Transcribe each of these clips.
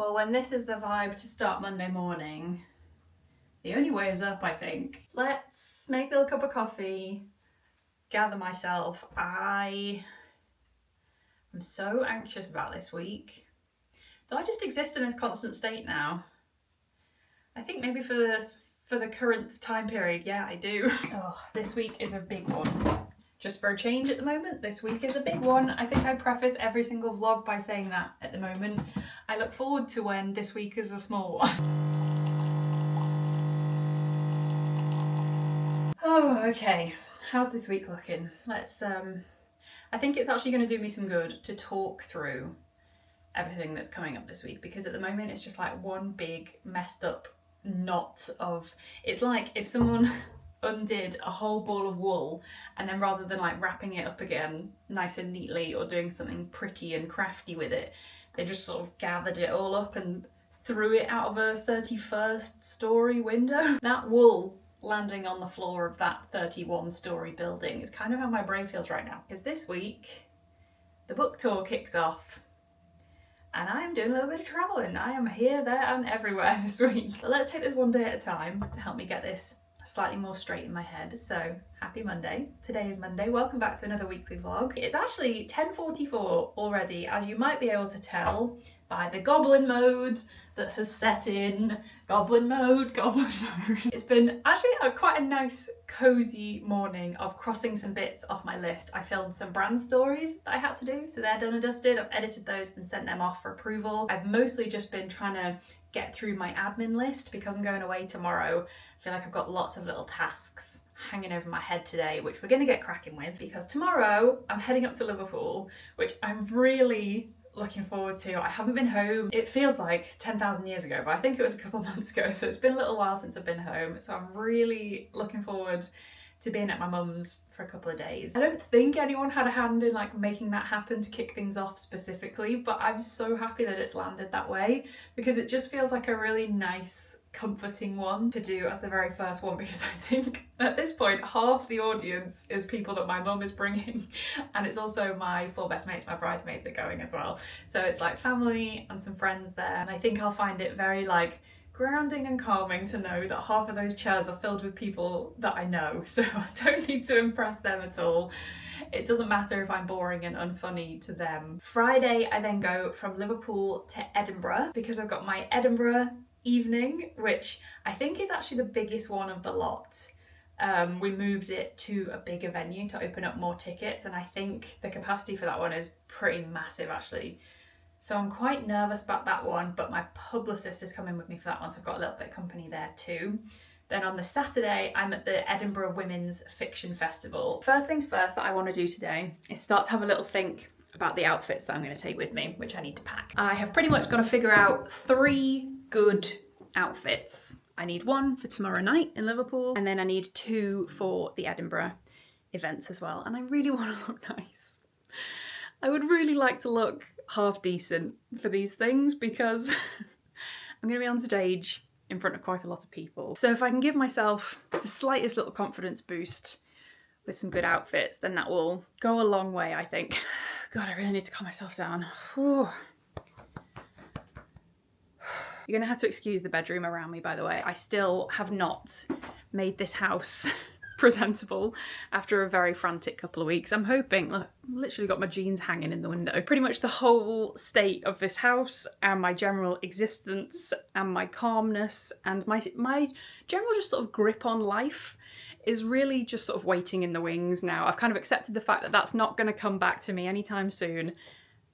Well, when this is the vibe to start Monday morning, the only way is up, I think. Let's make a little cup of coffee, gather myself. I am so anxious about this week. Do I just exist in this constant state now? I think maybe for the current time period, yeah, I do. Oh, this week is a big one. Just for a change at the moment, this week is a big one. I think I preface every single vlog by saying that at the moment. I look forward to when this week is a small one. Oh, okay. How's this week looking? Let's, I think it's actually going to do me some good to talk through everything that's coming up this week, because at the moment it's just like one big messed up knot of, it's like if someone undid a whole ball of wool and then rather than like wrapping it up again nice and neatly or doing something pretty and crafty with it, they just sort of gathered it all up and threw it out of a 31st story window. That wool landing on the floor of that 31-story building is kind of how my brain feels right now, because this week the book tour kicks off and I am doing a little bit of travelling. I am here, there and everywhere this week. But let's take this one day at a time to help me get this slightly more straight in my head. So happy Monday. Today is Monday. Welcome back to another weekly vlog. It's actually 10:44 already, as you might be able to tell by the goblin mode that has set in. Goblin mode, goblin mode. It's been actually quite a nice cozy morning of crossing some bits off my list. I filmed some brand stories that I had to do, so they're done and dusted. I've edited those and sent them off for approval. I've mostly just been trying to get through my admin list because I'm going away tomorrow. I feel like I've got lots of little tasks hanging over my head today, which we're going to get cracking with, because tomorrow I'm heading up to Liverpool, which I'm really looking forward to. I haven't been home. It feels like 10,000 years ago, but I think it was a couple of months ago, so it's been a little while since I've been home. So I'm really looking forward to being at my mum's for a couple of days. I don't think anyone had a hand in like making that happen to kick things off specifically, but I'm so happy that it's landed that way, because it just feels like a really nice, comforting one to do as the very first one, because I think at this point half the audience is people that my mum is bringing, and it's also my 4 best mates, my bridesmaids are going as well. So it's like family and some friends there, and I think I'll find it very like grounding and calming to know that half of those chairs are filled with people that I know, so I don't need to impress them at all. It doesn't matter if I'm boring and unfunny to them. Friday I then go from Liverpool to Edinburgh, because I've got my Edinburgh evening, which I think is actually the biggest one of the lot. We moved it to a bigger venue to open up more tickets, and I think the capacity for that one is pretty massive actually. So I'm quite nervous about that one, but my publicist is coming with me for that one, so I've got a little bit of company there too. Then on the Saturday, I'm at the Edinburgh Women's Fiction Festival. First things first that I want to do today is start to have a little think about the outfits that I'm going to take with me, which I need to pack. I have pretty much got to figure out 3 good outfits. I need 1 for tomorrow night in Liverpool, and then I need 2 for the Edinburgh events as well. And I really want to look nice. I would really like to look half decent for these things, because I'm going to be on stage in front of quite a lot of people. So if I can give myself the slightest little confidence boost with some good outfits, then that will go a long way, I think. God, I really need to calm myself down. Whew. You're going to have to excuse the bedroom around me, by the way. I still have not made this house presentable after a very frantic couple of weeks. I'm hoping, look, I've literally got my jeans hanging in the window. Pretty much the whole state of this house and my general existence and my calmness and my general just sort of grip on life is really just sort of waiting in the wings now. I've kind of accepted the fact that that's not going to come back to me anytime soon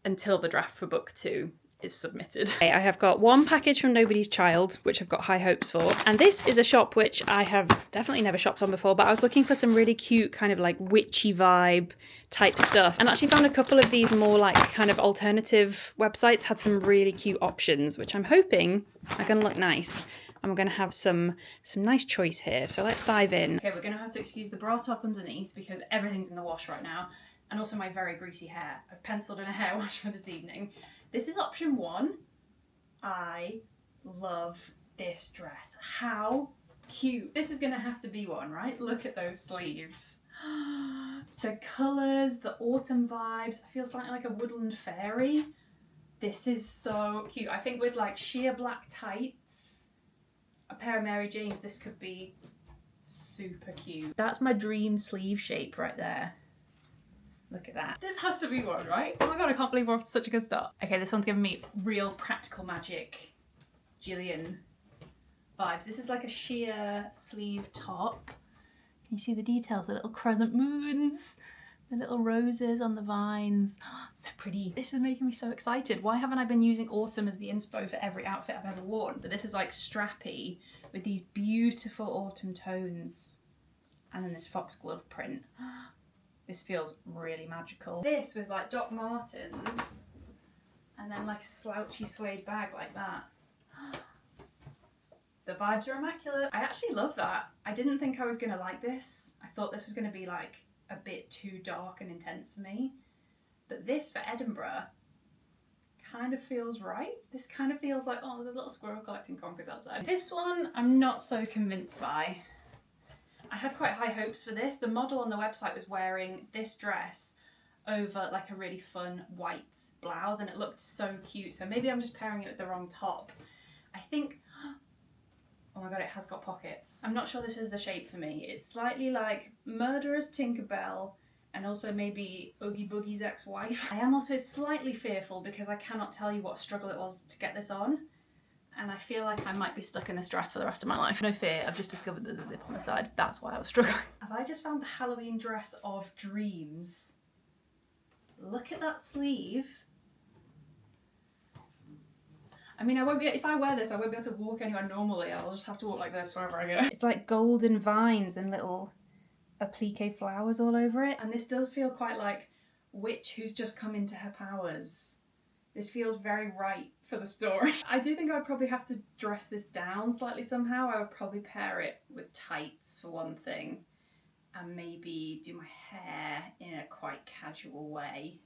until the draft for book 2 is submitted. I have got 1 package from Nobody's Child, which I've got high hopes for. And this is a shop which I have definitely never shopped on before, but I was looking for some really cute kind of like witchy vibe type stuff. And actually found a couple of these more like kind of alternative websites had some really cute options, which I'm hoping are gonna look nice. And we're gonna have some nice choice here. So let's dive in. Okay, we're gonna have to excuse the bra top underneath because everything's in the wash right now. And also my very greasy hair. I've penciled in a hair wash for this evening. This is option 1. I love this dress. How cute. This is gonna have to be one, right? Look at those sleeves. The colours, the autumn vibes. I feel slightly like a woodland fairy. This is so cute. I think with like sheer black tights, a pair of Mary Janes, this could be super cute. That's my dream sleeve shape right there. Look at that. This has to be one, right? Oh my god, I can't believe we're off to such a good start. Okay, this one's giving me real practical magic Jillian vibes. This is like a sheer sleeve top. Can you see the details? The little crescent moons, the little roses on the vines. So pretty. This is making me so excited. Why haven't I been using autumn as the inspo for every outfit I've ever worn? But this is like strappy with these beautiful autumn tones and then this foxglove print. This feels really magical. This with like Doc Martens and then like a slouchy suede bag like that. The vibes are immaculate. I actually love that. I didn't think I was gonna like this. I thought this was gonna be like a bit too dark and intense for me. But this for Edinburgh kind of feels right. This kind of feels like, oh, there's a little squirrel collecting conkers outside. This one I'm not so convinced by. I had quite high hopes for this. The model on the website was wearing this dress over like a really fun white blouse and it looked so cute. So maybe I'm just pairing it with the wrong top. I think, oh my god, it has got pockets. I'm not sure this is the shape for me. It's slightly like Murderer's Tinkerbell and also maybe Oogie Boogie's ex-wife. I am also slightly fearful because I cannot tell you what a struggle it was to get this on. And I feel like I might be stuck in this dress for the rest of my life. No fear, I've just discovered there's a zip on the side. That's why I was struggling. Have I just found the Halloween dress of dreams? Look at that sleeve. I mean, I won't be, if I wear this, I won't be able to walk anywhere normally. I'll just have to walk like this wherever I go. It's like golden vines and little applique flowers all over it. And this does feel quite like witch who's just come into her powers. This feels very right for the story. I do think I'd probably have to dress this down slightly somehow. I would probably pair it with tights for one thing and maybe do my hair in a quite casual way.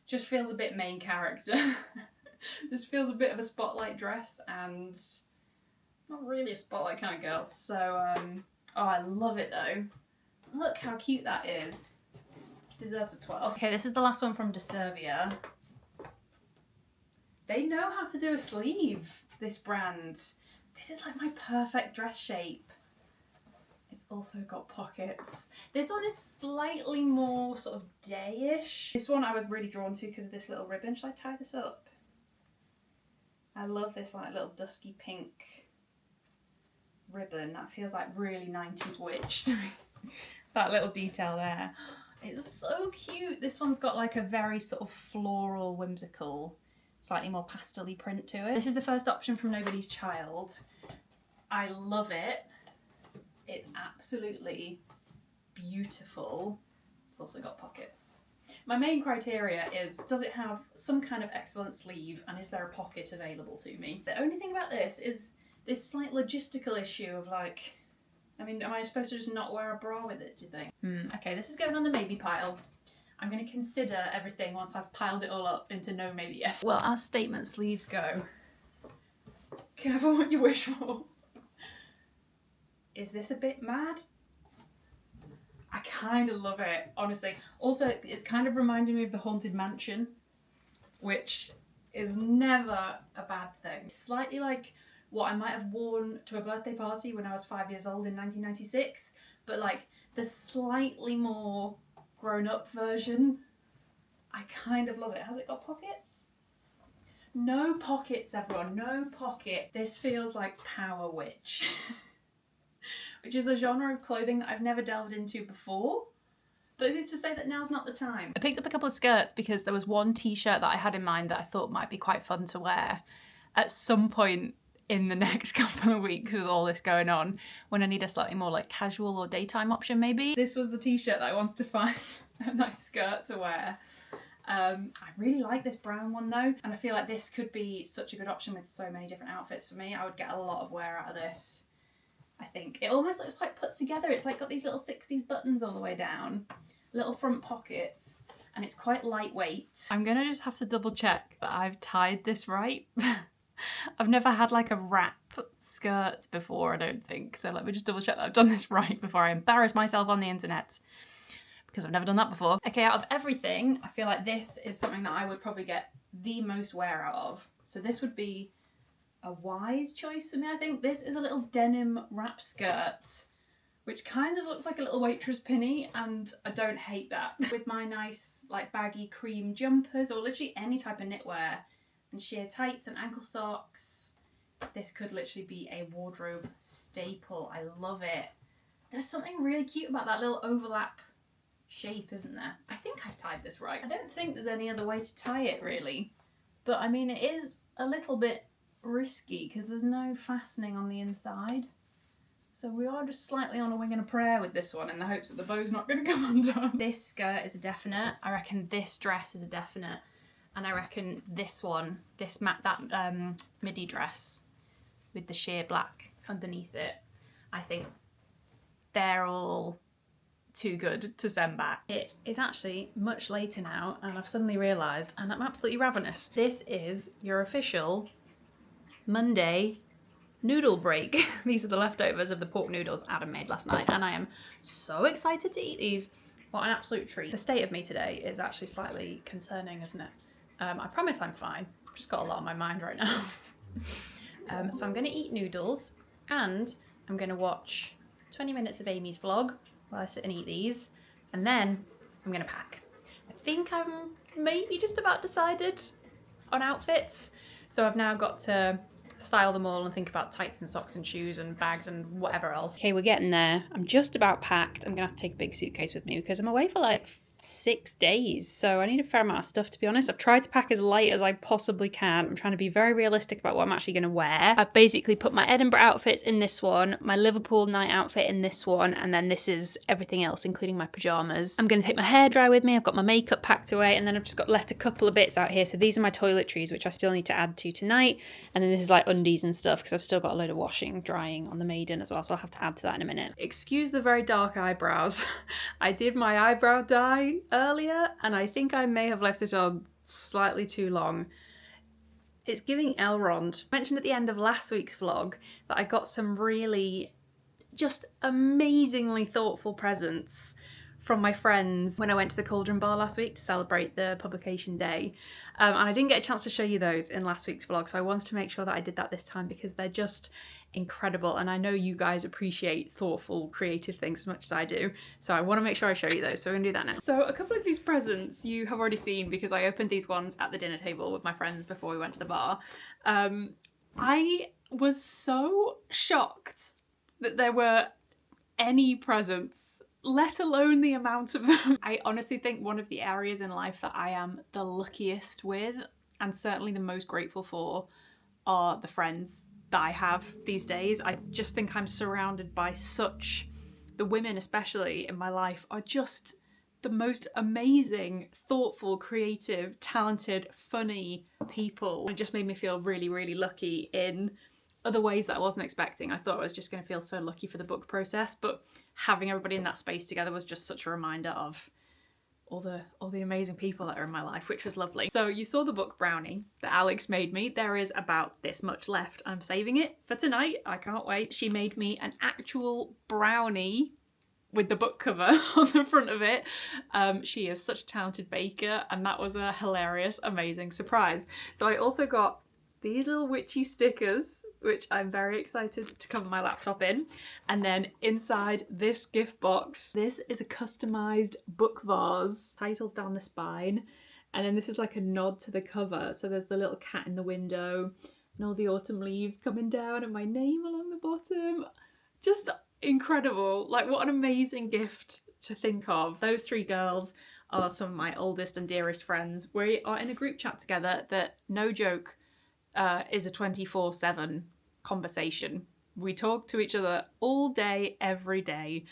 Just feels a bit main character. This feels a bit of a spotlight dress and not really a spotlight kind of girl. So, oh, I love it though. Look how cute that is. Deserves a 12. Okay, this is the last one from Disturbia. They know how to do a sleeve, this brand. This is like my perfect dress shape. It's also got pockets. This one is slightly more sort of dayish. This one I was really drawn to because of this little ribbon. Should I tie this up? I love this like little dusky pink ribbon. That feels like really 90s witch to me. That little detail there. It's so cute. This one's got like a very sort of floral, whimsical, slightly more pastel-y print to it. This is the first option from Nobody's Child. I love it. It's absolutely beautiful. It's also got pockets. My main criteria is, does it have some kind of excellent sleeve and is there a pocket available to me? The only thing about this is this slight logistical issue of like, I mean, am I supposed to just not wear a bra with it, do you think? Okay, this is going on the maybe pile. I'm going to consider everything once I've piled it all up into no, maybe, yes. Well, as statement sleeves go, careful what you wish for. Is this a bit mad? I kind of love it, honestly. Also, it's kind of reminding me of the Haunted Mansion, which is never a bad thing. Slightly like what I might have worn to a birthday party when I was 5 years old in 1996, but like the slightly more grown-up version. I kind of love it. Has it got pockets? No pockets, everyone, no pocket. This feels like Power Witch, which is a genre of clothing that I've never delved into before. But who's to say that now's not the time? I picked up a couple of skirts because there was one t-shirt that I had in mind that I thought might be quite fun to wear at some point in the next couple of weeks with all this going on, when I need a slightly more like casual or daytime option maybe. This was the t-shirt that I wanted to find a nice skirt to wear. I really like this brown one though, and I feel like this could be such a good option with so many different outfits for me. I would get a lot of wear out of this. I think it almost looks quite put together. It's like got these little 60s buttons all the way down, little front pockets, and it's quite lightweight. I'm gonna just have to double check that I've tied this right. I've never had like a wrap skirt before, I don't think, so let me just double check that I've done this right before I embarrass myself on the internet, because I've never done that before. Okay, out of everything, I feel like this is something that I would probably get the most wear out of. So this would be a wise choice for me, I think. This is a little denim wrap skirt, which kind of looks like a little waitress pinny, and I don't hate that. With my nice like baggy cream jumpers, or literally any type of knitwear, and sheer tights and ankle socks, this could literally be a wardrobe staple. I love it. There's something really cute about that little overlap shape, isn't there? I think I've tied this right. I don't think there's any other way to tie it really, but I mean it is a little bit risky because there's no fastening on the inside. So we are just slightly on a wing and a prayer with this one in the hopes that the bow's not going to come undone. This skirt is a definite. I reckon this dress is a definite. And I reckon this one, that midi dress with the sheer black underneath it, I think they're all too good to send back. It is actually much later now and I've suddenly realised, and I'm absolutely ravenous. This is your official Monday noodle break. These are the leftovers of the pork noodles Adam made last night and I am so excited to eat these. What an absolute treat. The state of me today is actually slightly concerning, isn't it? I promise I'm fine. I've just got a lot on my mind right now. So I'm going to eat noodles and I'm going to watch 20 minutes of Amy's vlog while I sit and eat these, and then I'm going to pack. I think I'm maybe just about decided on outfits, so I've now got to style them all and think about tights and socks and shoes and bags and whatever else. Okay, we're getting there. I'm just about packed. I'm gonna have to take a big suitcase with me because I'm away for like 6 days, so I need a fair amount of stuff, to be honest. I've tried to pack as light as I possibly can. I'm trying to be very realistic about what I'm actually going to wear. I've basically put my Edinburgh outfits in this one, my Liverpool night outfit in this one, and then this is everything else, including my pyjamas. I'm going to take my hairdryer with me. I've got my makeup packed away, and then I've just left a couple of bits out here. So these are my toiletries, which I still need to add to tonight, and then this is like undies and stuff because I've still got a load of washing, drying on the Maiden as well, so I'll have to add to that in a minute. Excuse the very dark eyebrows. I did my eyebrow dye earlier and I think I may have left it on slightly too long. It's giving Elrond. I mentioned at the end of last week's vlog that I got some really just amazingly thoughtful presents from my friends when I went to the Cauldron Bar last week to celebrate the publication day. And I didn't get a chance to show you those in last week's vlog, so I wanted to make sure that I did that this time because they're just incredible, and I know you guys appreciate thoughtful, creative things as much as I do, so I want to make sure I show you those, so we're gonna do that now. So a couple of these presents you have already seen because I opened these ones at the dinner table with my friends before we went to the bar. I was so shocked that there were any presents, let alone the amount of them. I honestly think one of the areas in life that I am the luckiest with, and certainly the most grateful for, are the friends that I have these days. I just think I'm surrounded by the women especially in my life are just the most amazing, thoughtful, creative, talented, funny people. It just made me feel really, really lucky in other ways that I wasn't expecting. I thought I was just going to feel so lucky for the book process, but having everybody in that space together was just such a reminder of all the amazing people that are in my life, which was lovely. So you saw the book brownie that Alex made me. There is about this much left. I'm saving it for tonight. I can't wait. She made me an actual brownie with the book cover on the front of it. She is such a talented baker, and that was a hilarious, amazing surprise. So I also got these little witchy stickers, which I'm very excited to cover my laptop in. And then inside this gift box, this is a customized book vase, titles down the spine. And then this is like a nod to the cover. So there's the little cat in the window and all the autumn leaves coming down and my name along the bottom. Just incredible. Like, what an amazing gift to think of. Those three girls are some of my oldest and dearest friends. We are in a group chat together that, no joke, is a 24/7 conversation. We talk to each other all day, every day,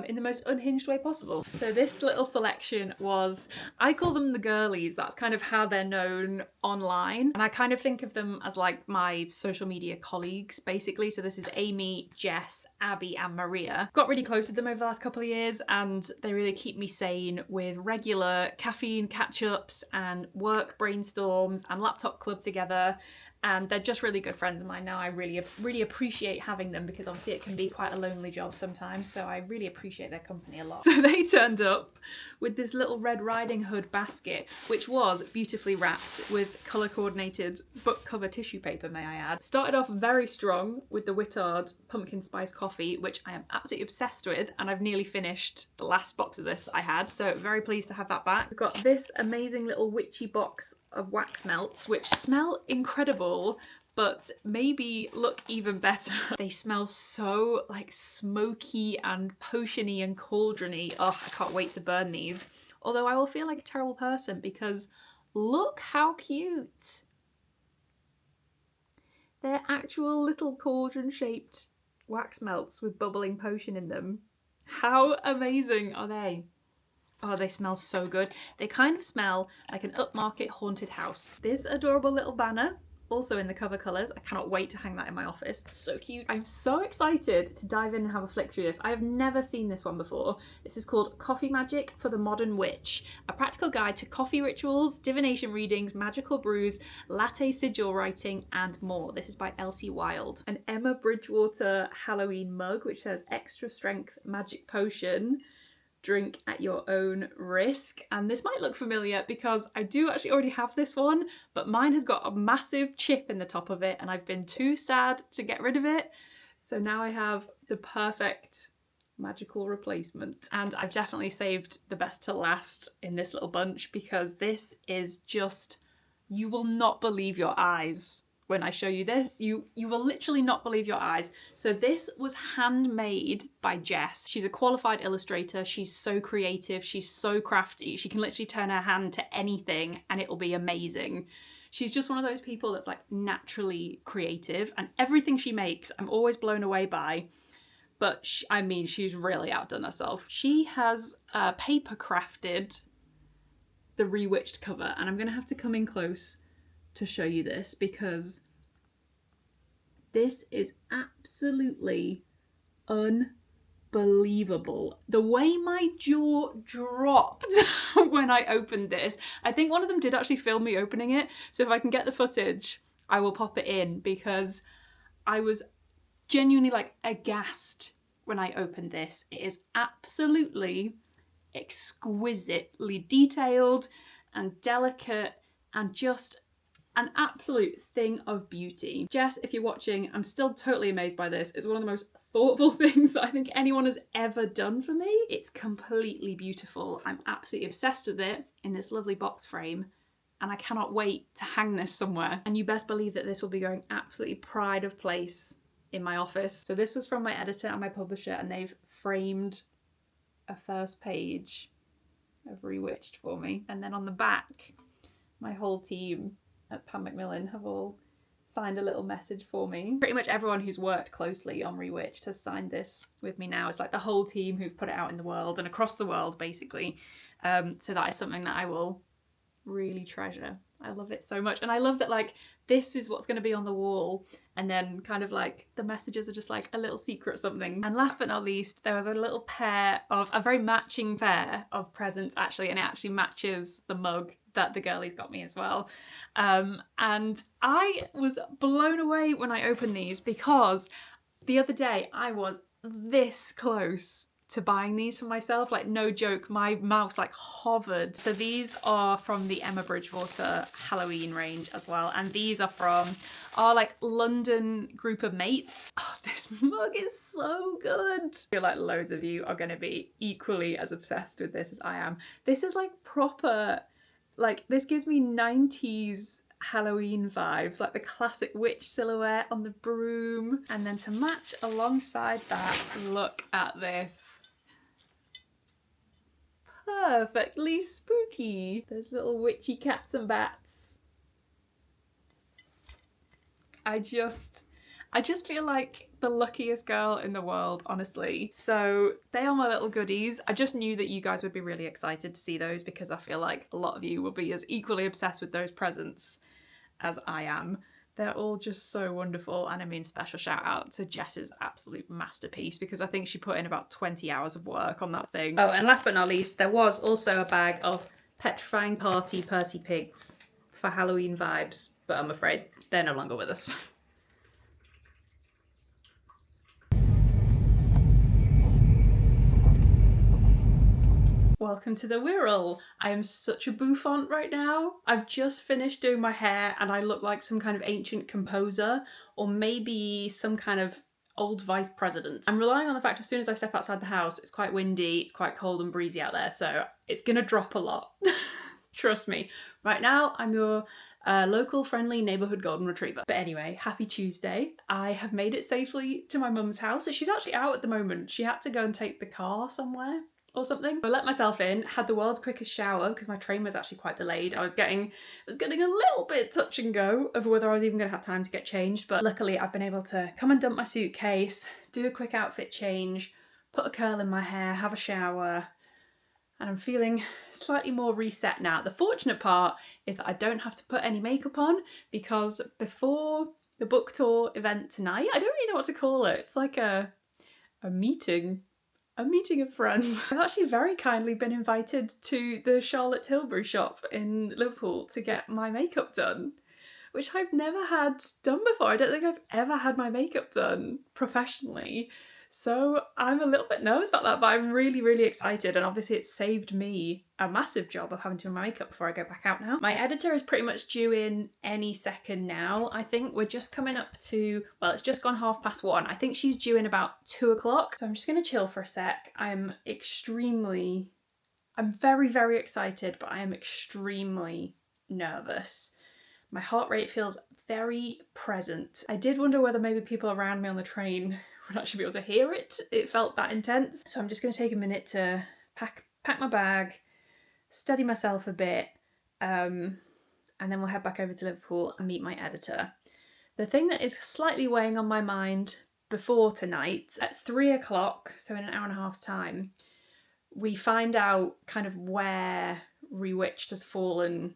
in the most unhinged way possible. So this little selection was, I call them the girlies. That's kind of how they're known online. And I kind of think of them as like my social media colleagues, basically. So this is Amy, Jess, Abby, and Maria. Got really close with them over the last couple of years, and they really keep me sane with regular caffeine catch-ups and work brainstorms and laptop club together. And they're just really good friends of mine now. I really appreciate having them because obviously it can be quite a lonely job sometimes. So I really really appreciate their company a lot. So they turned up with this little Red Riding Hood basket, which was beautifully wrapped with colour coordinated book cover tissue paper, may I add. Started off very strong with the Whittard pumpkin spice coffee, which I am absolutely obsessed with, and I've nearly finished the last box of this that I had, so very pleased to have that back. We've got this amazing little witchy box of wax melts, which smell incredible, but maybe look even better. They smell so like smoky and potiony and cauldrony. Oh, I can't wait to burn these. Although I will feel like a terrible person because look how cute. They're actual little cauldron shaped wax melts with bubbling potion in them. How amazing are they? Oh, they smell so good. They kind of smell like an upmarket haunted house. This adorable little banner, also in the cover colours. I cannot wait to hang that in my office. So cute. I'm so excited to dive in and have a flick through this. I have never seen this one before. This is called Coffee Magic for the Modern Witch, a practical guide to coffee rituals, divination readings, magical brews, latte sigil writing, and more. This is by Elsie Wilde. An Emma Bridgewater Halloween mug, which says extra strength magic potion. Drink at your own risk. And this might look familiar because I do actually already have this one, but mine has got a massive chip in the top of it and I've been too sad to get rid of it. So now I have the perfect magical replacement. And I've definitely saved the best to last in this little bunch because this is just, you will not believe your eyes. When I show you this, you will literally not believe your eyes. So this was handmade by Jess. She's a qualified illustrator. She's so creative. She's so crafty. She can literally turn her hand to anything and it'll be amazing. She's just one of those people that's like naturally creative and everything she makes, I'm always blown away by. But I mean, she's really outdone herself. She has paper crafted the Rewitched cover and I'm gonna have to come in close to show you this because this is absolutely unbelievable. The way my jaw dropped when I opened this. I think one of them did actually film me opening it, so if I can get the footage I will pop it in because I was genuinely like aghast when I opened this. It is absolutely exquisitely detailed and delicate and just an absolute thing of beauty. Jess, if you're watching, I'm still totally amazed by this. It's one of the most thoughtful things that I think anyone has ever done for me. It's completely beautiful. I'm absolutely obsessed with it in this lovely box frame and I cannot wait to hang this somewhere. And you best believe that this will be going absolutely pride of place in my office. So this was from my editor and my publisher and they've framed a first page of Rewitched for me. And then on the back, my whole team at Pan Macmillan have all signed a little message for me. Pretty much everyone who's worked closely on Rewitched has signed this with me now. It's like the whole team who've put it out in the world and across the world basically. So that is something that I will really treasure. I love it so much and I love that like this is what's going to be on the wall and then kind of like the messages are just like a little secret something. And last but not least, there was a little pair of, a very matching pair of presents actually, and it actually matches the mug that the girlies got me as well. And I was blown away when I opened these because the other day I was this close to buying these for myself, like no joke, my mouse like hovered. So these are from the Emma Bridgewater Halloween range as well, and these are from our like London group of mates. Oh, this mug is so good. I feel like loads of you are going to be equally as obsessed with this as I am. This is like proper, like this gives me 90s Halloween vibes, like the classic witch silhouette on the broom. And then to match alongside that, look at this. Perfectly spooky. There's little witchy cats and bats. I just feel like the luckiest girl in the world, honestly. So they are my little goodies. I just knew that you guys would be really excited to see those because I feel like a lot of you will be as equally obsessed with those presents as I am. They're all just so wonderful, and I mean special shout out to Jess's absolute masterpiece because I think she put in about 20 hours of work on that thing. Oh, and last but not least, there was also a bag of Petrifying Party Percy Pigs for Halloween vibes, but I'm afraid they're no longer with us. Welcome to the Wirral. I am such a bouffant right now. I've just finished doing my hair and I look like some kind of ancient composer or maybe some kind of old vice president. I'm relying on the fact as soon as I step outside the house, it's quite windy, it's quite cold and breezy out there, so it's gonna drop a lot. Trust me. Right now, I'm your local friendly neighbourhood golden retriever. But anyway, happy Tuesday. I have made it safely to my mum's house. So she's actually out at the moment. She had to go and take the car somewhere or something. I let myself in, had the world's quickest shower because my train was actually quite delayed. I was getting a little bit touch and go of whether I was even going to have time to get changed, but luckily I've been able to come and dump my suitcase, do a quick outfit change, put a curl in my hair, have a shower, and I'm feeling slightly more reset now. The fortunate part is that I don't have to put any makeup on because before the book tour event tonight, I don't really know what to call it. It's like a meeting of friends. I've actually very kindly been invited to the Charlotte Tilbury shop in Liverpool to get my makeup done, which I've never had done before. I don't think I've ever had my makeup done professionally. So I'm a little bit nervous about that, but I'm really, really excited. And obviously it's saved me a massive job of having to do my makeup before I go back out now. My editor is pretty much due in any second now. I think we're just coming up to, well, it's just gone 1:30. I think she's due in about 2 o'clock. So I'm just gonna chill for a sec. I'm very, very excited, but I am extremely nervous. My heart rate feels very present. I did wonder whether maybe people around me on the train would actually be able to hear it. It felt that intense. So I'm just going to take a minute to pack my bag, steady myself a bit, and then we'll head back over to Liverpool and meet my editor. The thing that is slightly weighing on my mind before tonight, at 3 o'clock, so in an hour and a half's time, we find out kind of where Rewitched has fallen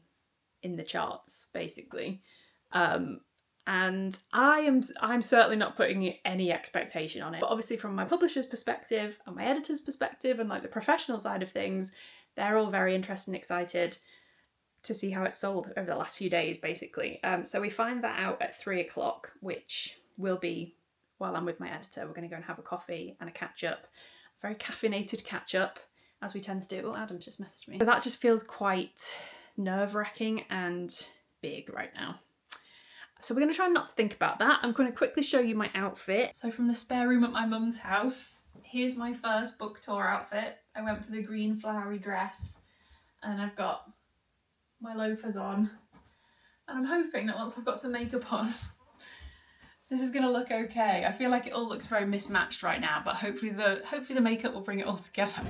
in the charts, basically. And I'm certainly not putting any expectation on it. But obviously from my publisher's perspective and my editor's perspective and like the professional side of things, they're all very interested and excited to see how it's sold over the last few days, basically. So we find that out at 3 o'clock, which will be while I'm with my editor. We're going to go and have a coffee and a catch up, a very caffeinated catch up, as we tend to do. Oh, Adam's just messaged me. So that just feels quite nerve-wracking and big right now. So we're going to try not to think about that. I'm going to quickly show you my outfit. So from the spare room at my mum's house, here's my first book tour outfit. I went for the green flowery dress and I've got my loafers on. And I'm hoping that once I've got some makeup on, this is going to look okay. I feel like it all looks very mismatched right now, but hopefully the makeup will bring it all together.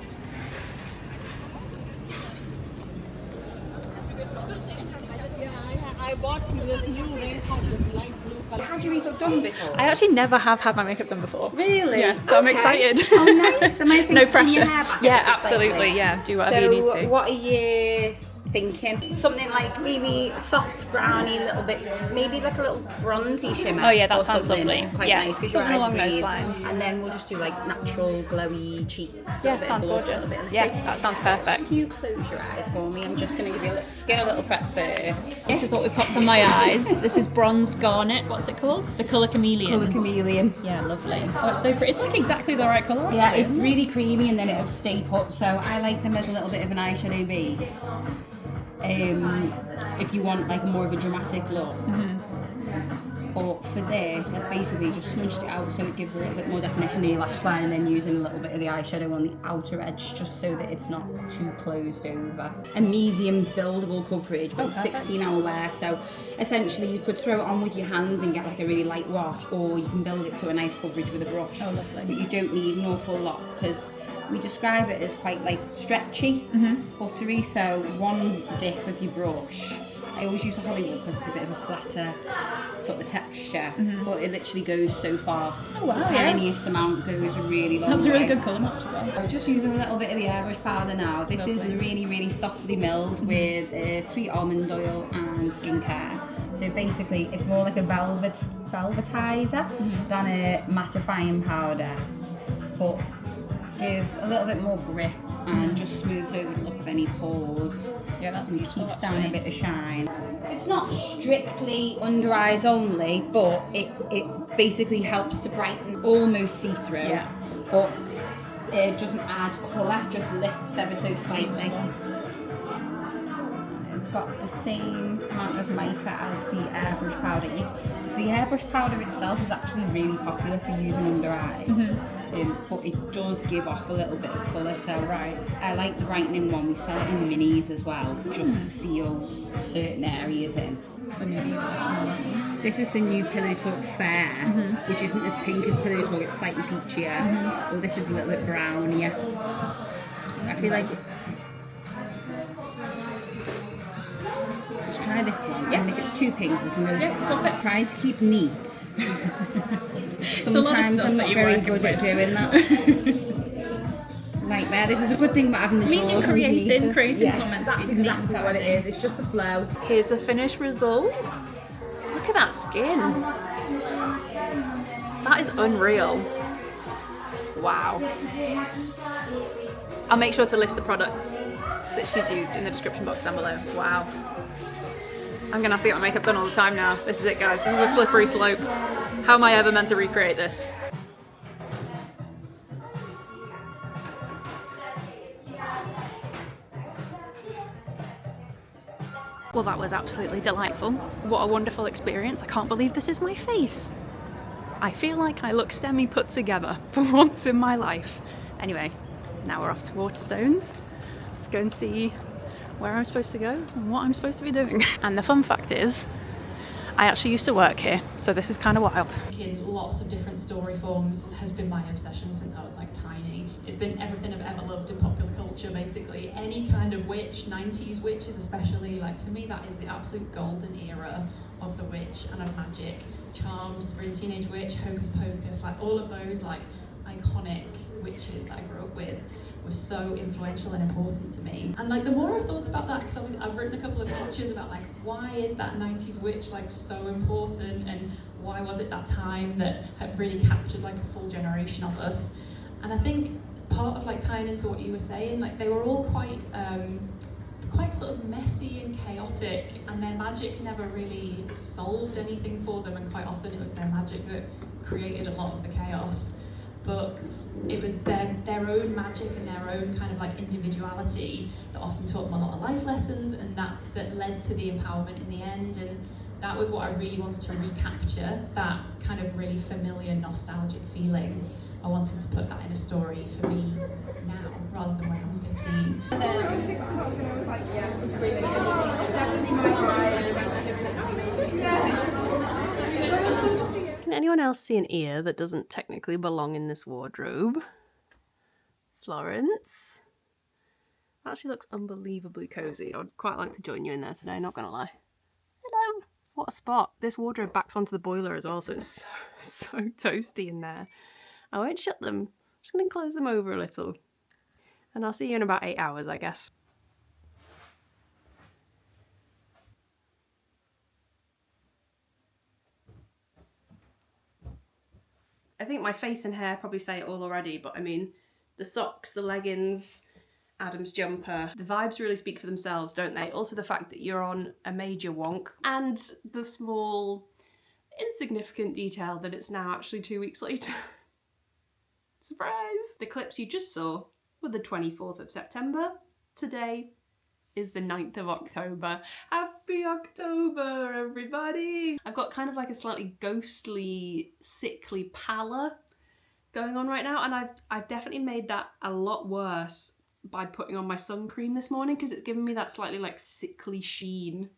I bought this new raincoat, this light blue color. Had your makeup done before? I actually never have had my makeup done before. Really? Yeah, so I'm excited. Oh, nice. Am I No pressure. your hair back Yeah, ever so absolutely. slightly? Yeah, do whatever you need to. So, what are you thinking? Something like maybe soft browny, a little bit, maybe like a little bronzy shimmer. Oh yeah, that or sounds something lovely. Quite Yeah, nice because your something eyes along are those green. lines. And then we'll just do like natural glowy cheeks. Yeah, sounds gorgeous. Yeah, that sounds perfect. Can you close your eyes for me? I'm just going to give you a skin a little prep first. This is what we popped on my eyes. This is bronzed garnet. What's it called? The colour chameleon. Colour chameleon. Yeah, lovely. Oh, it's so pretty. It's like exactly the right colour. Yeah, actually, it's isn't it? really creamy and then it'll stay put. So I like them as a little bit of an eyeshadow base. If you want like more of a dramatic look. But for this, I've basically just smudged it out so it gives a little bit more definition to your lash line, and then using a little bit of the eyeshadow on the outer edge just so that it's not too closed over. A medium buildable coverage, but 16-hour wear, so essentially you could throw it on with your hands and get like a really light wash, or you can build it to a nice coverage with a brush. Oh, lovely. But you don't need an awful lot because we describe it as quite like stretchy, buttery, so one dip of your brush. I always use a Hollywood because it's a bit of a flatter sort of texture, but it literally goes so far. Oh, wow, the tiniest amount goes a really long That's a really way. good colour match as well. So just using a little bit of the airbrush powder now. This is really, really softly milled with sweet almond oil and skincare. So basically it's more like a velvetizer than a mattifying powder, but gives a little bit more grip and just smooths over the look of any pores. Yeah, that's and beautiful, keeps down a actually. bit of shine. It's not strictly under eyes only, but it basically helps to brighten, almost see-through. Yeah. But It doesn't add colour, just lifts ever so slightly. It's got the same amount of mica as the airbrush powder. The airbrush powder itself is actually really popular for using under eyes, but it does give off a little bit of colour. So I like the brightening one. We sell it in minis as well, just to seal certain areas in. So maybe This is the new Pillow Talk Fair, which isn't as pink as Pillow Talk, it's slightly peachier. Well, this is a little bit brownier. I feel like... Let's try this one, and if it's too pink, we can go... swap it. Trying to keep neat. Sometimes I'm not very good at doing that. Nightmare. This is the good thing about having the drawers underneath. Creating's not meant to be That's exactly what it is. It's just the flow. Here's the finished result. Look at that skin. That is unreal. Wow. I'll make sure to list the products that she's used in the description box down below. Wow. I'm gonna have to get my makeup done all the time now. This is it, guys. This is a slippery slope. How am I ever meant to recreate this? Well, that was absolutely delightful. What a wonderful experience. I can't believe this is my face. I feel like I look semi put together for once in my life. Anyway, now we're off to Waterstones. Let's go and see where I'm supposed to go and what I'm supposed to be doing. And the fun fact is, I actually used to work here, so this is kind of wild. In lots of different story forms has been my obsession since I was like tiny. It's been everything I've ever loved in popular culture, basically. Any kind of witch, 90s witches especially, like to me that is the absolute golden era of the witch and of magic. Charms, for a Teenage Witch, Hocus Pocus, like all of those like iconic witches that I grew up with were so influential and important to me. And like the more I've thought about that, because I've written a couple of pictures about like why is that 90s witch like so important, and why was it that time that had really captured like a full generation of us. And I think part of like tying into what you were saying, like they were all quite sort of messy and chaotic, and their magic never really solved anything for them, and quite often it was their magic that created a lot of the chaos. But it was their own magic and their own kind of like individuality that often taught them a lot of life lessons, and that led to the empowerment in the end. And that was what I really wanted to recapture, that kind of really familiar nostalgic feeling. I wanted to put that in a story for me now rather than when I was 15. Can anyone else see an ear that doesn't technically belong in this wardrobe? Florence. Actually looks unbelievably cozy. I would quite like to join you in there today, not gonna lie. Hello! What a spot. This wardrobe backs onto the boiler as well, so it's so toasty in there. I won't shut them. I'm just gonna close them over a little. And I'll see you in about 8 hours, I guess. I think my face and hair probably say it all already, but I mean, the socks, the leggings, Adam's jumper, the vibes really speak for themselves, don't they? Also the fact that you're on a major wonk, and the small, insignificant detail that it's now actually 2 weeks later. Surprise! The clips you just saw were the 24th of September. Today is the 9th of October. Happy October, everybody! I've got kind of like a slightly ghostly, sickly pallor going on right now, and I've definitely made that a lot worse by putting on my sun cream this morning, because it's given me that slightly like sickly sheen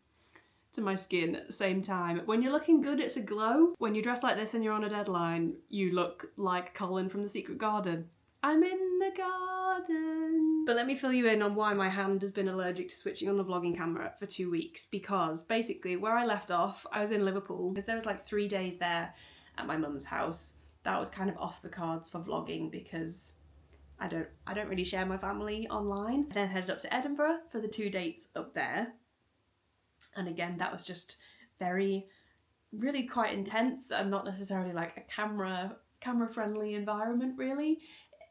to my skin at the same time. When you're looking good, it's a glow. When you dress like this and you're on a deadline, you look like Colin from The Secret Garden. I'm in the garden. But let me fill you in on why my hand has been allergic to switching on the vlogging camera for 2 weeks, because basically where I left off, I was in Liverpool, because there was like 3 days there at my mum's house. That was kind of off the cards for vlogging because I don't really share my family online. I then headed up to Edinburgh for the 2 dates up there. And again, that was just really quite intense, and not necessarily like a camera friendly environment really.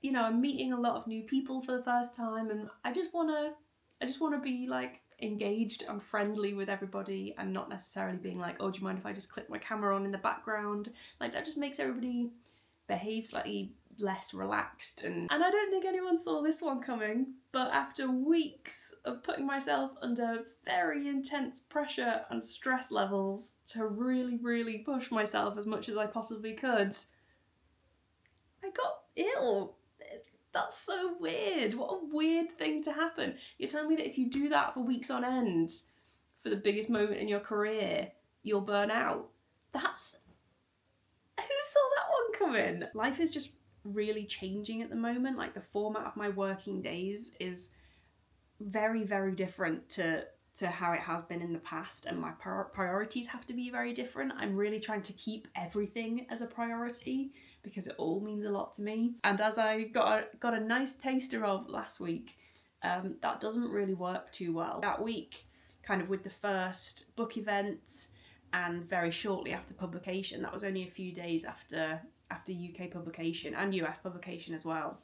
You know, I'm meeting a lot of new people for the first time, and I just wanna be like engaged and friendly with everybody, and not necessarily being like, oh, do you mind if I just click my camera on in the background? Like that just makes everybody behave slightly less relaxed, and I don't think anyone saw this one coming, but after weeks of putting myself under very intense pressure and stress levels to really push myself as much as I possibly could, I got ill. That's so weird. What a weird thing to happen. You're telling me that if you do that for weeks on end, for the biggest moment in your career, you'll burn out? That's... Who saw that one coming? Life is just really changing at the moment. Like, the format of my working days is very different to how it has been in the past, and my priorities have to be very different. I'm really trying to keep everything as a priority because it all means a lot to me. And as I got a nice taster of last week, that doesn't really work too well. That week, kind of with the first book event and very shortly after publication, that was only a few days after UK publication and US publication as well.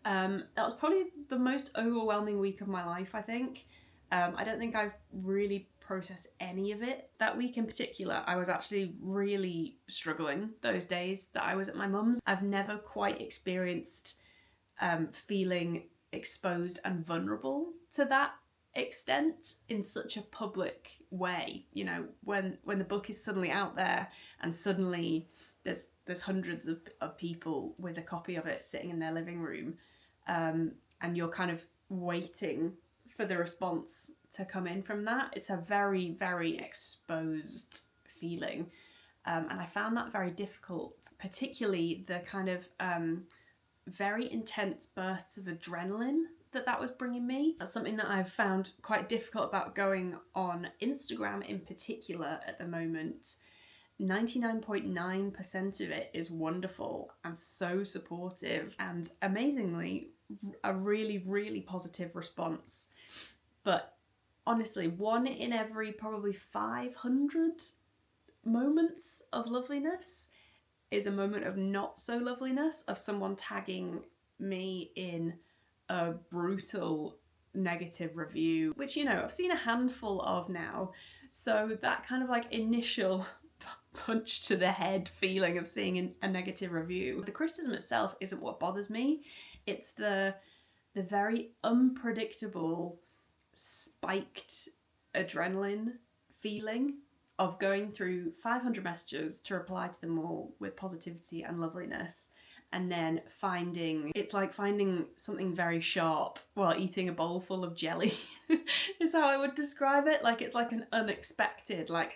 That was probably the most overwhelming week of my life, I think. I don't think I've really processed any of it. That week in particular, I was actually really struggling those days that I was at my mum's. I've never quite experienced feeling exposed and vulnerable to that extent in such a public way. You know, when the book is suddenly out there and suddenly there's hundreds of people with a copy of it sitting in their living room, and you're kind of waiting for the response to come in from that. It's a very exposed feeling, and I found that very difficult, particularly the kind of very intense bursts of adrenaline that was bringing me. That's something that I've found quite difficult about going on Instagram in particular at the moment. 99.9% of it is wonderful and so supportive, and amazingly a really positive response. But honestly, 1 in every probably 500 moments of loveliness is a moment of not so loveliness, of someone tagging me in a brutal negative review, which, you know, I've seen a handful of now. So that kind of like initial punch to the head feeling of seeing a negative review, the criticism itself isn't what bothers me. It's the very unpredictable, spiked adrenaline feeling of going through 500 messages to reply to them all with positivity and loveliness, and then it's like finding something very sharp while eating a bowl full of jelly is how I would describe it. Like, it's like an unexpected, like,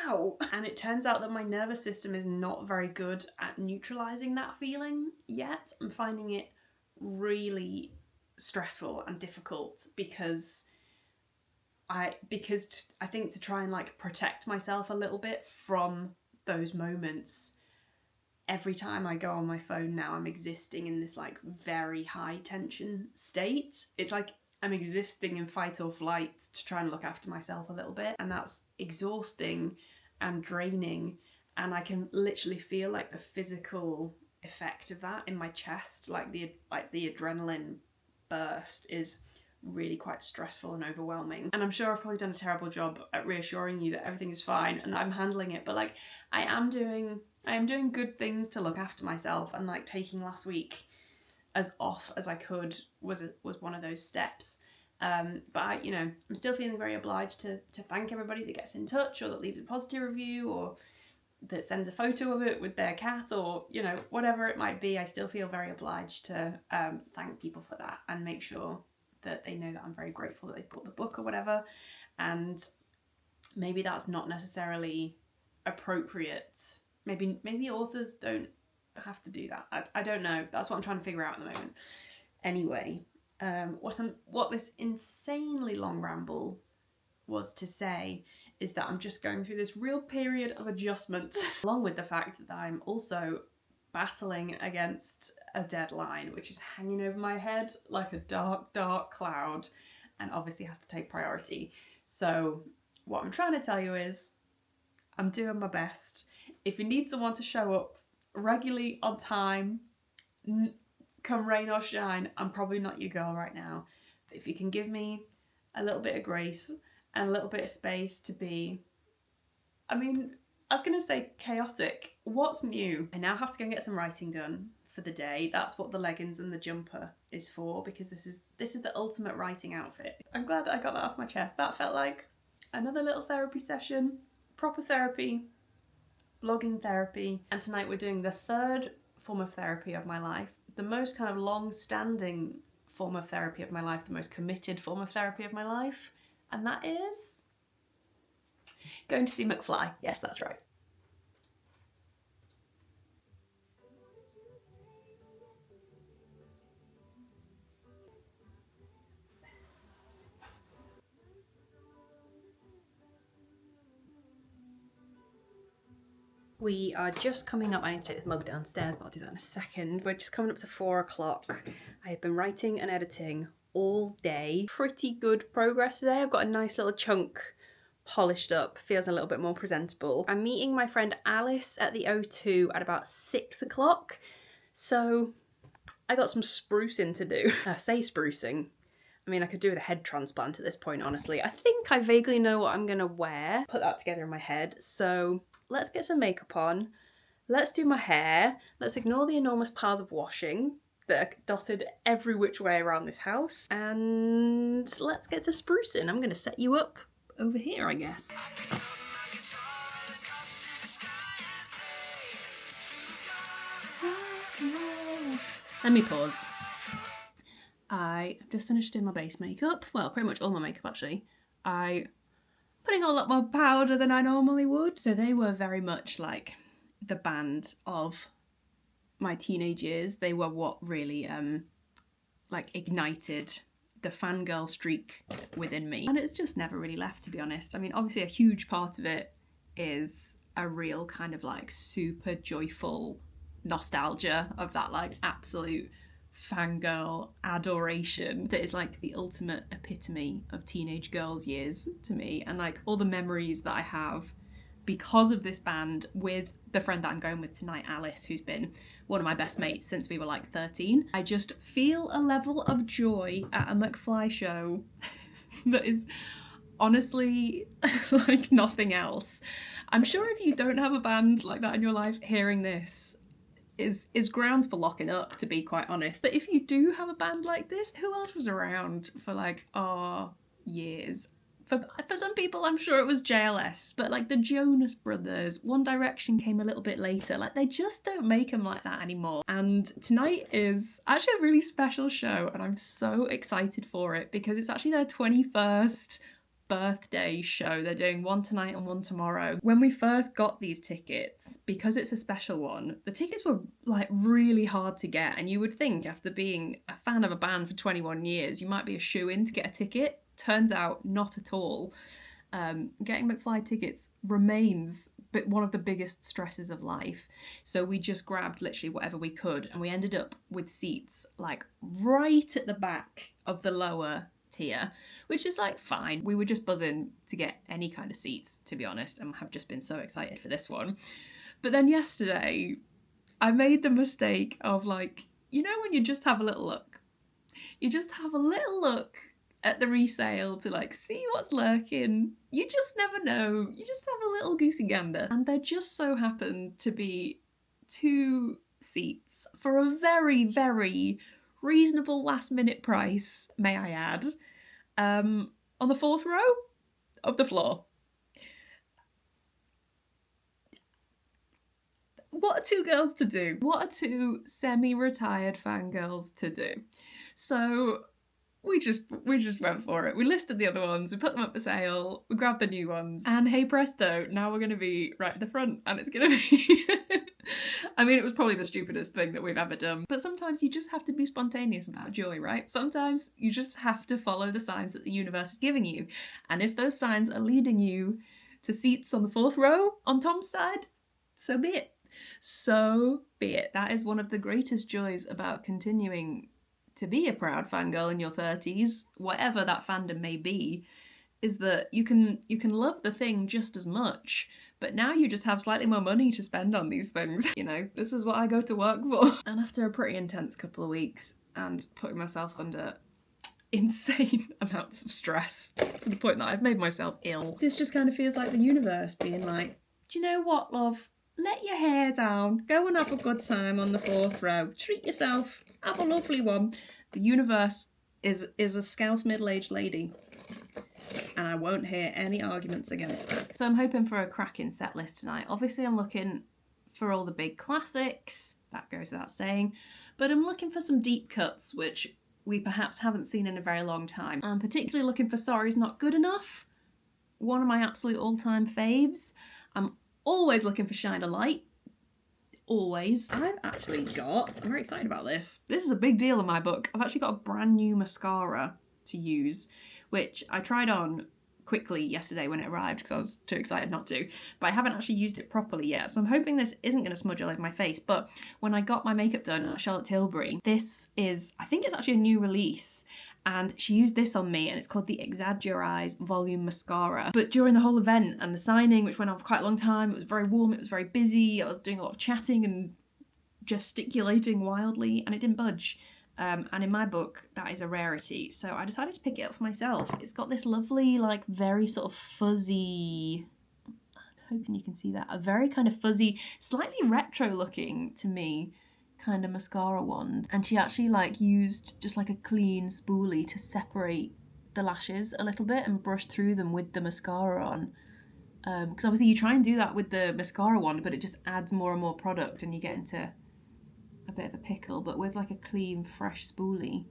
ow! And it turns out that my nervous system is not very good at neutralising that feeling yet. I'm finding it really stressful and difficult because I think to try and like protect myself a little bit from those moments, every time I go on my phone now, I'm existing in this like very high tension state. It's like I'm existing in fight or flight to try and look after myself a little bit, and that's exhausting and draining, and I can literally feel like the physical effect of that in my chest. Like the adrenaline burst is really quite stressful and overwhelming, and I'm sure I've probably done a terrible job at reassuring you that everything is fine and I'm handling it, but like I am doing good things to look after myself, and like taking last week as off as I could was one of those steps. But I'm still feeling very obliged to thank everybody that gets in touch, or that leaves a positive review, or that sends a photo of it with their cat, or, you know, whatever it might be. I still feel very obliged to thank people for that and make sure that they know that I'm very grateful that they bought the book or whatever. And maybe that's not necessarily appropriate. Maybe authors don't have to do that. I don't know. That's what I'm trying to figure out at the moment. Anyway, what this insanely long ramble was to say is that I'm just going through this real period of adjustment, along with the fact that I'm also battling against a deadline which is hanging over my head like a dark cloud, and obviously has to take priority. So what I'm trying to tell you is I'm doing my best. If you need someone to show up regularly on time, come rain or shine, I'm probably not your girl right now. But if you can give me a little bit of grace and a little bit of space to be, I was going to say chaotic, what's new? I now have to go and get some writing done for the day. That's what the leggings and the jumper is for, because this is the ultimate writing outfit. I'm glad that I got that off my chest. That felt like another little therapy session, proper therapy, vlogging therapy. And tonight we're doing the third form of therapy of my life, the most kind of long-standing form of therapy of my life, the most committed form of therapy of my life, and that is going to see McFly. Yes, that's right. We are just coming up. I need to take this mug downstairs, but I'll do that in a second. We're just coming up to 4 o'clock. I have been writing and editing all day. Pretty good progress today. I've got a nice little chunk polished up, feels a little bit more presentable. I'm meeting my friend Alice at the O2 at about 6 o'clock. So I got some sprucing to do. I say sprucing. I mean, I could do with a head transplant at this point, honestly. I think I vaguely know what I'm gonna wear. Put that together in my head. So let's get some makeup on. Let's do my hair. Let's ignore the enormous piles of washing that are dotted every which way around this house. And let's get to sprucing. I'm gonna set you up over here, I guess. Let me pause. I have just finished doing my base makeup. Well, pretty much all my makeup actually. Putting on a lot more powder than I normally would. So they were very much like the band of my teenage years. They were what really like ignited the fangirl streak within me. And it's just never really left, to be honest. I mean, obviously a huge part of it is a real kind of like super joyful nostalgia of that like absolute fangirl adoration that is like the ultimate epitome of teenage girls' years to me, and like all the memories that I have because of this band with the friend that I'm going with tonight, Alice, who's been one of my best mates since we were like 13. I just feel a level of joy at a McFly show that is honestly like nothing else. I'm sure if you don't have a band like that in your life, hearing this is grounds for locking up, to be quite honest. But if you do have a band like this, who else was around for like years? For some people, I'm sure it was JLS, but like the Jonas Brothers, One Direction came a little bit later. Like they just don't make them like that anymore. And tonight is actually a really special show, and I'm so excited for it because it's actually their 21st birthday show. They're doing one tonight and one tomorrow. When we first got these tickets, because it's a special one, the tickets were like really hard to get, and you would think after being a fan of a band for 21 years you might be a shoo-in to get a ticket. Turns out not at all. Getting McFly tickets remains one of the biggest stresses of life, so we just grabbed literally whatever we could, and we ended up with seats like right at the back of the lower tier, which is like fine. We were just buzzing to get any kind of seats, to be honest, and have just been so excited for this one. But then yesterday I made the mistake of like, you know when you just have a little look? You just have a little look at the resale to like see what's lurking. You just never know. You just have a little goosey gander. And there just so happened to be 2 seats for a very, very reasonable last minute price, may I add, on the 4th row of the floor. What are 2 girls to do? What are 2 semi-retired fangirls to do? So we just went for it. We listed the other ones, we put them up for sale, we grabbed the new ones, and hey presto, now we're going to be right at the front, and it's going to be I mean, it was probably the stupidest thing that we've ever done, but sometimes you just have to be spontaneous about joy, right? Sometimes you just have to follow the signs that the universe is giving you, and if those signs are leading you to seats on the 4th row on Tom's side, so be it. So be it. That is one of the greatest joys about continuing to be a proud fangirl in your 30s, whatever that fandom may be, is that you can love the thing just as much, but now you just have slightly more money to spend on these things. You know, this is what I go to work for. And after a pretty intense couple of weeks and putting myself under insane amounts of stress to the point that I've made myself ill, this just kind of feels like the universe being like, do you know what, love? let your hair down, go and have a good time on the 4th row, treat yourself, have a lovely one. The universe is a Scouse middle-aged lady, and I won't hear any arguments against that. So I'm hoping for a cracking set list tonight. Obviously I'm looking for all the big classics, that goes without saying, but I'm looking for some deep cuts which we perhaps haven't seen in a very long time. I'm particularly looking for Sorry's Not Good Enough, one of my absolute all-time faves. I'm always looking for Shine a Light, always. I've actually got, I'm very excited about this. This is a big deal in my book. I've actually got a brand new mascara to use, which I tried on quickly yesterday when it arrived because I was too excited not to, but I haven't actually used it properly yet, so I'm hoping this isn't going to smudge all over my face. But when I got my makeup done at Charlotte Tilbury, this is, I think it's actually a new release, and she used this on me, and it's called the Exaggerize Volume Mascara. But during the whole event and the signing, which went on for quite a long time, it was very warm, it was very busy, I was doing a lot of chatting and gesticulating wildly, and it didn't budge. And in my book, that is a rarity. So I decided to pick it up for myself. It's got this lovely, like, very sort of fuzzy, I'm hoping you can see that, a very kind of fuzzy, slightly retro looking to me, kind of mascara wand. And she actually like used just like a clean spoolie to separate the lashes a little bit and brush through them with the mascara on. Because obviously you try and do that with the mascara wand, but it just adds more and more product and you get into a bit of a pickle. But with like a clean, fresh spoolie,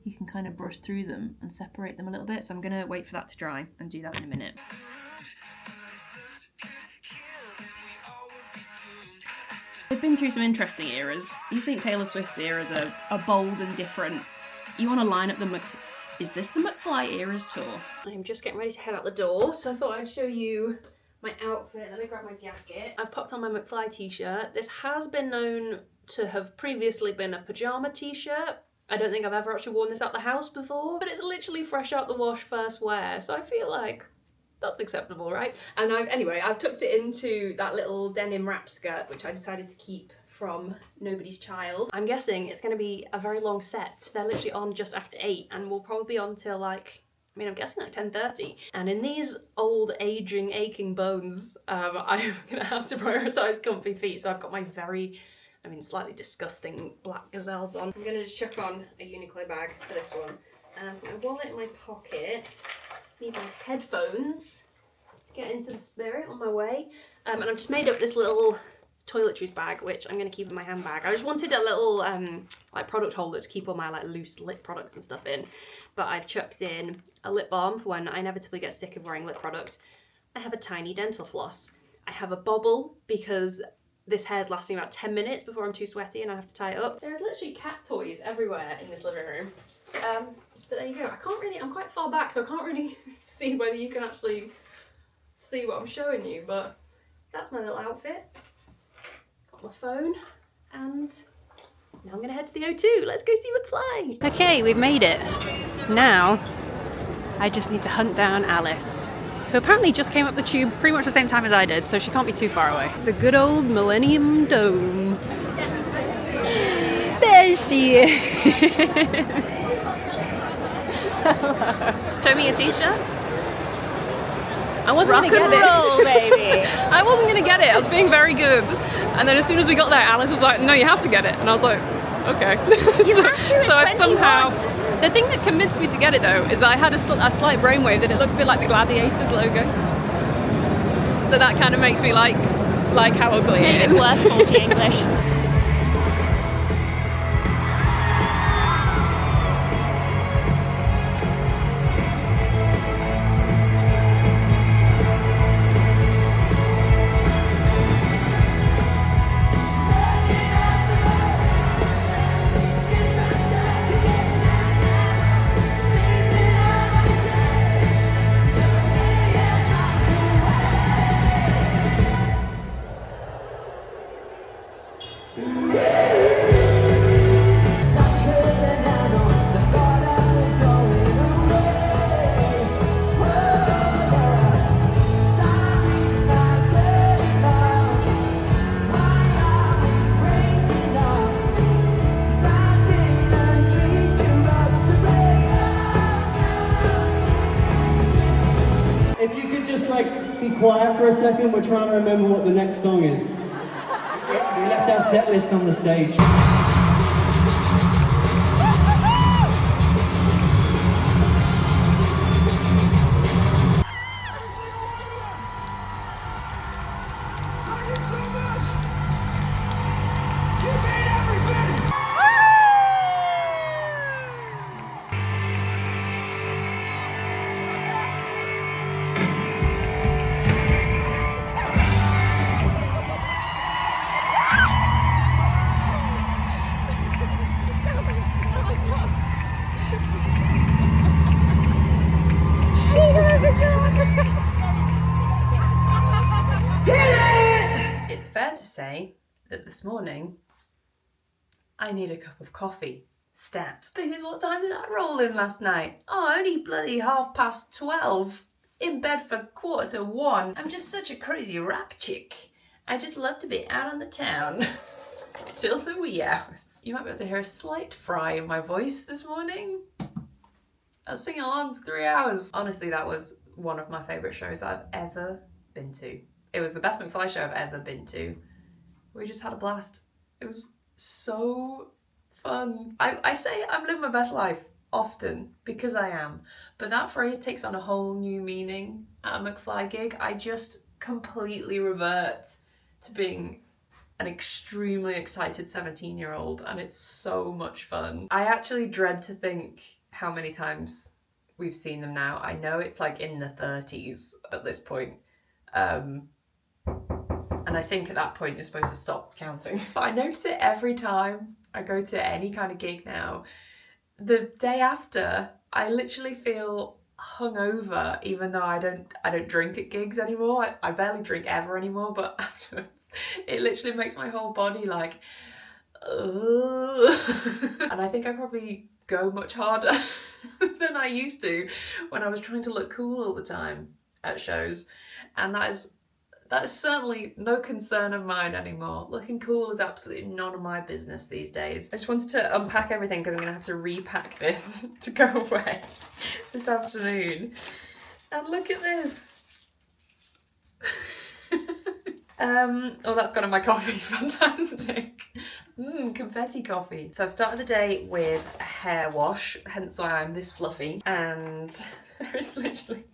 you can kind of brush through them and separate them a little bit. So I'm gonna wait for that to dry and do that in a minute. We've been through some interesting eras. You think Taylor Swift's eras are bold and different. You want to line up the Is this the McFly eras tour? I'm just getting ready to head out the door, so I thought I'd show you my outfit. Let me grab my jacket. I've popped on my McFly t-shirt. This has been known to have previously been a pyjama t-shirt. I don't think I've ever actually worn this out the house before, but it's literally fresh out the wash, first wear, so I feel like that's acceptable, right? And I've tucked it into that little denim wrap skirt, which I decided to keep from Nobody's Child. I'm guessing it's going to be a very long set. They're literally on just after 8 and we'll probably be on till like, I'm guessing like 10:30. And in these old, aging, aching bones, I'm going to have to prioritise comfy feet. So I've got my very, slightly disgusting black gazelles on. I'm going to just chuck on a Uniqlo bag for this one. And I've got my wallet in my pocket. Need my headphones to get into the spirit on my way. And I've just made up this little toiletries bag, which I'm going to keep in my handbag. I just wanted a little like product holder to keep all my like loose lip products and stuff in. But I've chucked in a lip balm for when I inevitably get sick of wearing lip product. I have a tiny dental floss. I have a bobble because this hair's lasting about 10 minutes before I'm too sweaty and I have to tie it up. There's literally cat toys everywhere in this living room. But there you go. I'm quite far back, so I can't really see whether you can actually see what I'm showing you, but that's my little outfit. Got my phone, and now I'm gonna head to the O2. Let's go see McFly. Okay, we've made it. Now, I just need to hunt down Alice, who apparently just came up the tube pretty much the same time as I did, so she can't be too far away. The good old Millennium Dome. There she is. Show me a t-shirt. I wasn't gonna get it. Baby. I wasn't gonna get it. I was being very good. And then as soon as we got there, Alice was like, "No, you have to get it." And I was like, "Okay." so I've somehow. The thing that convinced me to get it though is that I had a slight brainwave that it looks a bit like the Gladiators logo. So that kind of makes me like how ugly it is. It's worth faulty English. Quiet for a second, we're trying to remember what the next song is. We left our set list on the stage. It's fair to say that this morning I need a cup of coffee. Stat. Because what time did I roll in last night? Oh, only bloody 12:30. In bed for 1:45. I'm just such a crazy rack chick. I just love to be out on the town till the wee hours. You might be able to hear a slight fry in my voice this morning. I was singing along for 3 hours. Honestly, that was one of my favourite shows I've ever been to. It was the best McFly show I've ever been to. We just had a blast. It was so fun. I say I'm living my best life often, because I am, but that phrase takes on a whole new meaning at a McFly gig. I just completely revert to being an extremely excited 17-year-old, and it's so much fun. I actually dread to think how many times we've seen them now. I know it's like in the 30s at this point. And I think at that point you're supposed to stop counting. But I notice it every time I go to any kind of gig now. The day after, I literally feel hungover, even though I don't drink at gigs anymore. I barely drink ever anymore, but afterwards it literally makes my whole body like, ugh. And I think I probably go much harder than I used to when I was trying to look cool all the time at shows. And that is certainly no concern of mine anymore. Looking cool is absolutely none of my business these days. I just wanted to unpack everything because I'm going to have to repack this to go away this afternoon. And look at this. Oh, that's gone in my coffee. Fantastic. Confetti coffee. So I've started the day with a hair wash, hence why I'm this fluffy. And there is literally...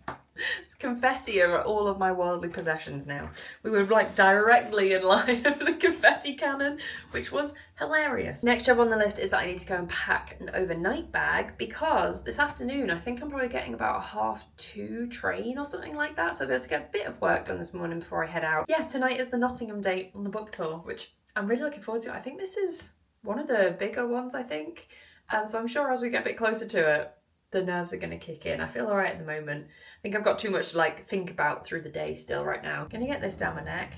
it's confetti over all of my worldly possessions now. We were like directly in line of the confetti cannon, which was hilarious. Next job on the list is that I need to go and pack an overnight bag, because this afternoon I think I'm probably getting about a 2:30 train or something like that, so I'll be able to get a bit of work done this morning before I head out. Yeah, tonight is the Nottingham date on the book tour, which I'm really looking forward to. I think this is one of the bigger ones, I think. So I'm sure as we get a bit closer to it, the nerves are going to kick in. I feel all right at the moment. I think I've got too much to like think about through the day still right now. Gonna get this down my neck,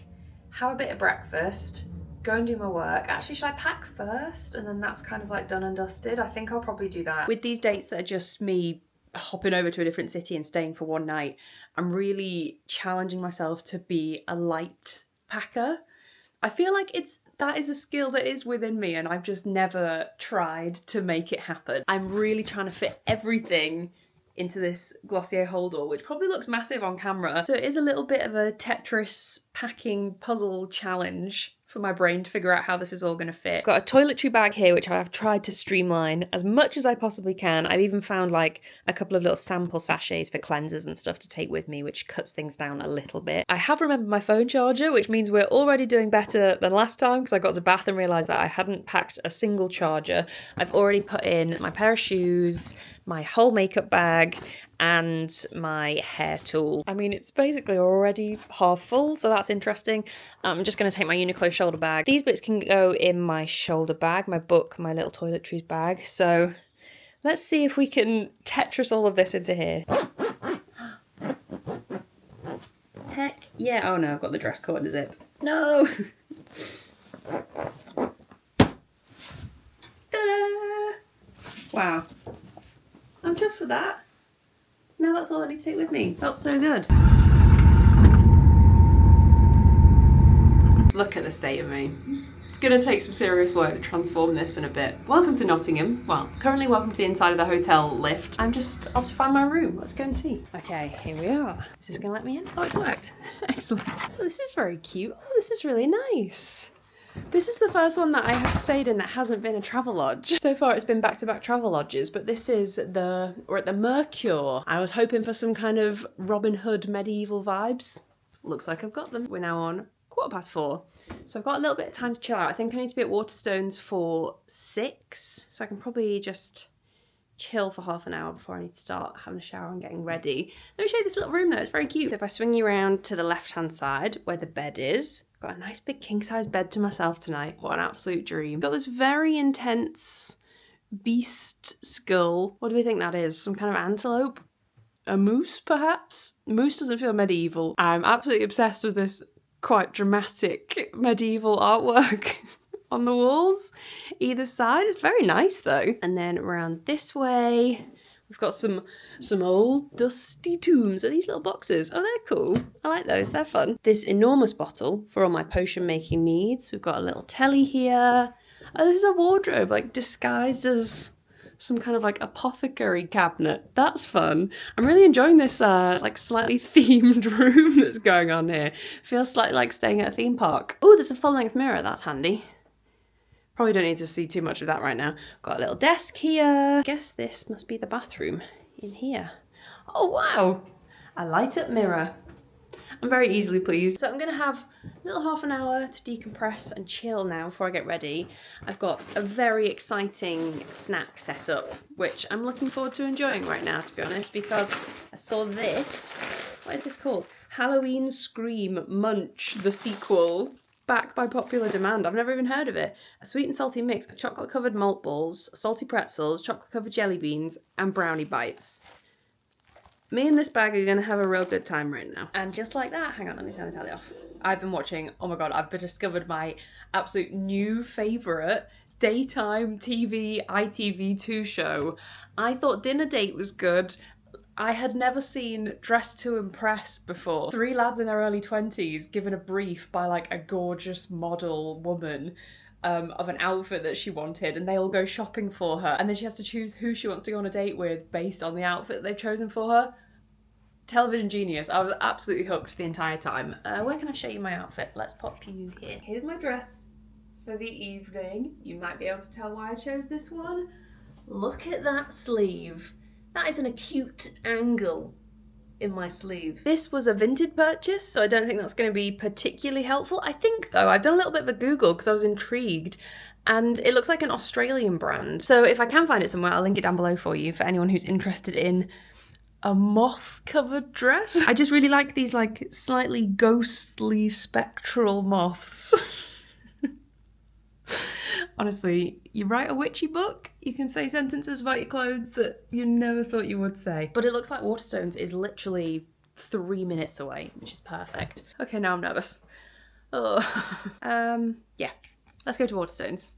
have a bit of breakfast, go and do my work. Actually, should I pack first? And then that's kind of like done and dusted. I think I'll probably do that. With these dates that are just me hopping over to a different city and staying for one night, I'm really challenging myself to be a light packer. I feel like that is a skill that is within me, and I've just never tried to make it happen. I'm really trying to fit everything into this Glossier holder, which probably looks massive on camera. So it is a little bit of a Tetris packing puzzle challenge for my brain to figure out how this is all going to fit. I've got a toiletry bag here, which I have tried to streamline as much as I possibly can. I've even found like a couple of little sample sachets for cleansers and stuff to take with me, which cuts things down a little bit. I have remembered my phone charger, which means we're already doing better than last time, because I got to bath and realised that I hadn't packed a single charger. I've already put in my pair of shoes, my whole makeup bag, and my hair tool. I mean, it's basically already half full, so that's interesting. I'm just going to take my Uniqlo shoulder bag. These bits can go in my shoulder bag, my book, my little toiletries bag. So let's see if we can Tetris all of this into here. Heck yeah. Oh no, I've got the dress code zip. No! Ta-da! Wow. I'm chuffed with that. Now that's all I need to take with me. Felt so good. Look at the state of me. gonna take some serious work to transform this in a bit. Welcome to Nottingham. Well, currently welcome to the inside of the hotel lift. I'm just off to find my room. Let's go and see. Okay, here we are. Is this gonna let me in? Oh, it's worked. Excellent. Oh, this is very cute. Oh, this is really nice. This is the first one that I have stayed in that hasn't been a travel lodge. So far it's been back-to-back travel lodges, but this is we're at the Mercure. I was hoping for some kind of Robin Hood medieval vibes. Looks like I've got them. We're now on 4:15. So I've got a little bit of time to chill out. I think I need to be at Waterstones for 6, so I can probably just chill for half an hour before I need to start having a shower and getting ready. Let me show you this little room though, it's very cute. So if I swing you around to the left-hand side where the bed is, got a nice big king-size bed to myself tonight. What an absolute dream. Got this very intense beast skull. What do we think that is? Some kind of antelope? A moose, perhaps? Moose doesn't feel medieval. I'm absolutely obsessed with this quite dramatic medieval artwork on the walls either side. It's very nice though. And then around this way we've got some old dusty tombs. Are these little boxes? Oh, they're cool. I like those, they're fun. This enormous bottle for all my potion making needs. We've got a little telly here. Oh, this is a wardrobe like disguised as some kind of like apothecary cabinet. That's fun. I'm really enjoying this like slightly themed room that's going on here. Feels slightly like staying at a theme park. Oh, there's a full-length mirror. That's handy. Probably don't need to see too much of that right now. Got a little desk here. Guess this must be the bathroom in here. Oh wow, a light up mirror. I'm very easily pleased. So I'm gonna have a little half an hour to decompress and chill now before I get ready. I've got a very exciting snack set up, which I'm looking forward to enjoying right now, to be honest, because I saw this. What is this called? Halloween Scream Munch, the sequel. Back by popular demand. I've never even heard of it. A sweet and salty mix of chocolate covered malt balls, salty pretzels, chocolate covered jelly beans, and brownie bites. Me and this bag are gonna have a real good time right now. And just like that, hang on, let me turn the tally off. I've been watching, oh my god, I've discovered my absolute new favourite daytime TV ITV2 show. I thought Dinner Date was good. I had never seen Dress to Impress before. 3 lads in their early 20s given a brief by like a gorgeous model woman of an outfit that she wanted, and they all go shopping for her, and then she has to choose who she wants to go on a date with based on the outfit that they've chosen for her. Television genius. I was absolutely hooked the entire time. Where can I show you my outfit? Let's pop you here. Here's my dress for the evening. You might be able to tell why I chose this one. Look at that sleeve. That is an acute angle in my sleeve. This was a Vinted purchase, so I don't think that's going to be particularly helpful. I think though, I've done a little bit of a Google because I was intrigued, and it looks like an Australian brand. So if I can find it somewhere, I'll link it down below for you for anyone who's interested in a moth covered dress. I just really like these like slightly ghostly spectral moths. Honestly, you write a witchy book, you can say sentences about your clothes that you never thought you would say. But it looks like Waterstones is literally 3 minutes away, which is perfect. Okay, now I'm nervous. Oh. Yeah, let's go to Waterstones.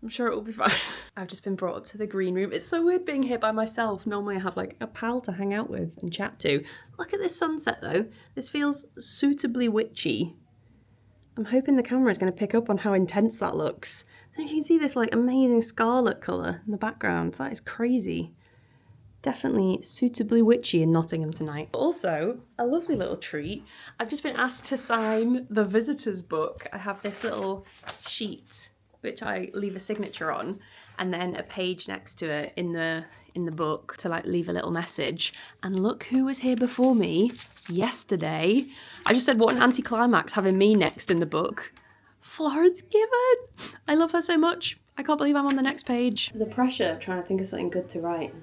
I'm sure it will be fine. I've just been brought up to the green room. It's so weird being here by myself. Normally I have like a pal to hang out with and chat to. Look at this sunset though. This feels suitably witchy. I'm hoping the camera is going to pick up on how intense that looks. Then you can see this like amazing scarlet colour in the background. That is crazy. Definitely suitably witchy in Nottingham tonight. Also, a lovely little treat. I've just been asked to sign the visitor's book. I have this little sheet which I leave a signature on, and then a page next to it in the book to like leave a little message. And look who was here before me yesterday. I just said what an anticlimax having me next in the book. Florence Given. I love her so much. I can't believe I'm on the next page. The pressure of trying to think of something good to write.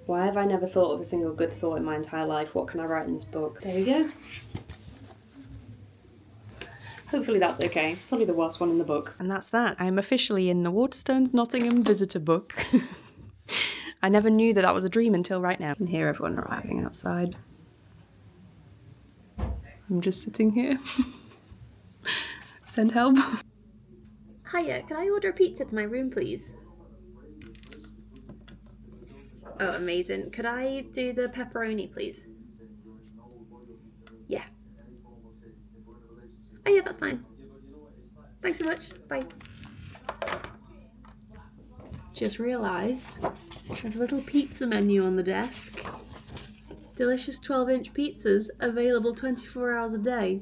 Why have I never thought of a single good thought in my entire life? What can I write in this book? There we go. Hopefully that's okay. It's probably the worst one in the book. And that's that. I am officially in the Waterstones Nottingham visitor book. I never knew that that was a dream until right now. I can hear everyone arriving outside. I'm just sitting here. Send help. Hiya, can I order a pizza to my room, please? Oh, amazing. Could I do the pepperoni, please? Yeah. Thanks so much. Bye. Just realised there's a little pizza menu on the desk. Delicious 12-inch pizzas available 24 hours a day,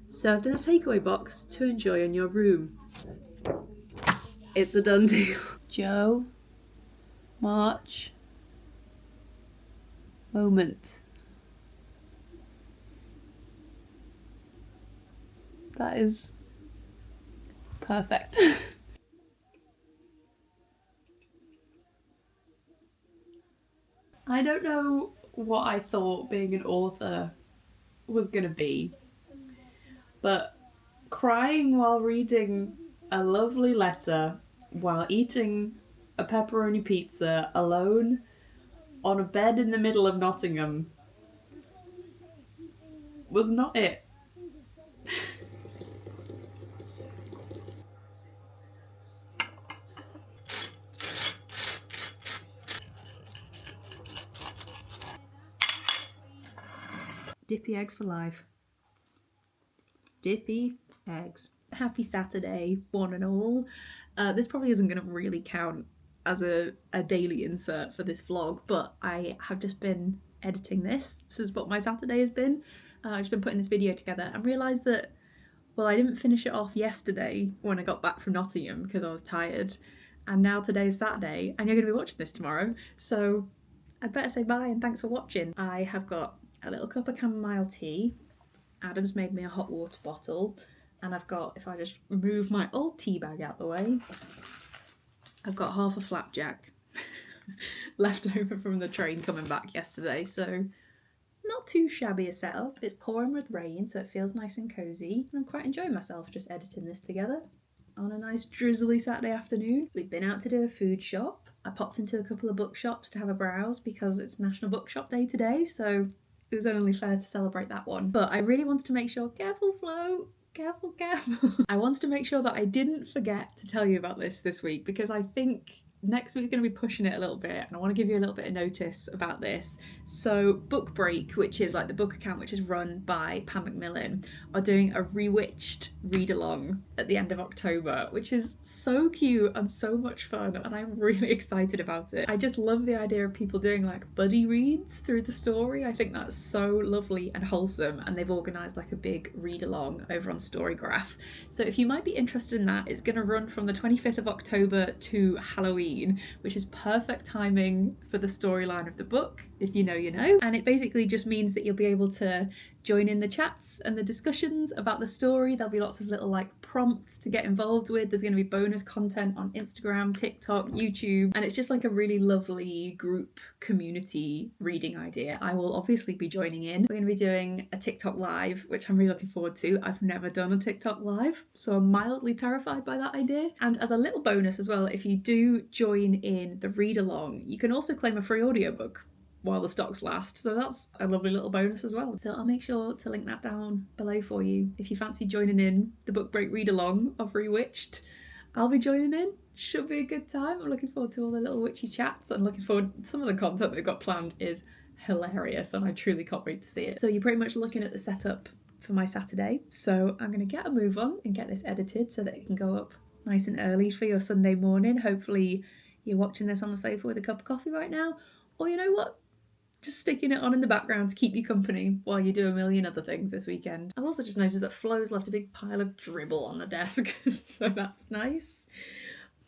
served in a takeaway box to enjoy in your room. It's a done deal. Joe, March, moment. That is perfect. I don't know what I thought being an author was gonna be, but crying while reading a lovely letter while eating a pepperoni pizza alone on a bed in the middle of Nottingham was not it. Dippy eggs for life. Dippy eggs. Happy Saturday, one and all. This probably isn't going to really count as a daily insert for this vlog, but I have just been editing this. This is what my Saturday has been. I've just been putting this video together and realised that, well, I didn't finish it off yesterday when I got back from Nottingham because I was tired, and now today's Saturday and you're going to be watching this tomorrow, so I'd better say bye and thanks for watching. I have got a little cup of chamomile tea, Adam's made me a hot water bottle, and I've got, if I just move my old tea bag out the way, I've got half a flapjack left over from the train coming back yesterday, so not too shabby a setup. It's pouring with rain, so it feels nice and cosy. I'm quite enjoying myself just editing this together on a nice drizzly Saturday afternoon. We've been out to do a food shop. I popped into a couple of bookshops to have a browse because it's National Bookshop Day today, so it was only fair to celebrate that one. But I really wanted to make sure, careful Flo, careful. I wanted to make sure that I didn't forget to tell you about this week, because I think next week's going to be pushing it a little bit and I want to give you a little bit of notice about this. So Book Break, which is like the book account which is run by Pam Macmillan, are doing a Rewitched read along at the end of October, which is so cute and so much fun, and I'm really excited about it. I just love the idea of people doing like buddy reads through the story. I think that's so lovely and wholesome, and they've organised like a big read along over on Storygraph. So if you might be interested in that, it's going to run from the 25th of October to Halloween, which is perfect timing for the storyline of the book. If you know, you know. And it basically just means that you'll be able to join in the chats and the discussions about the story. There'll be lots of little like prompts to get involved with. There's going to be bonus content on Instagram, TikTok, YouTube, and it's just like a really lovely group community reading idea. I will obviously be joining in. We're going to be doing a TikTok live, which I'm really looking forward to. I've never done a TikTok live, so I'm mildly terrified by that idea. And as a little bonus as well, if you do join in the read along, you can also claim a free audiobook while the stocks last, so that's a lovely little bonus as well. So I'll make sure to link that down below for you if you fancy joining in the Book Break read along of Rewitched. I'll be joining in. Should be a good time. I'm looking forward to all the little witchy chats and looking forward, some of the content they've got planned is hilarious and I truly can't wait to see it. So you're pretty much looking at the setup for my Saturday, so I'm going to get a move on and get this edited so that it can go up nice and early for your Sunday morning. Hopefully you're watching this on the sofa with a cup of coffee right now, or you know what, just sticking it on in the background to keep you company while you do a million other things this weekend. I've also just noticed that Flo's left a big pile of dribble on the desk, so that's nice.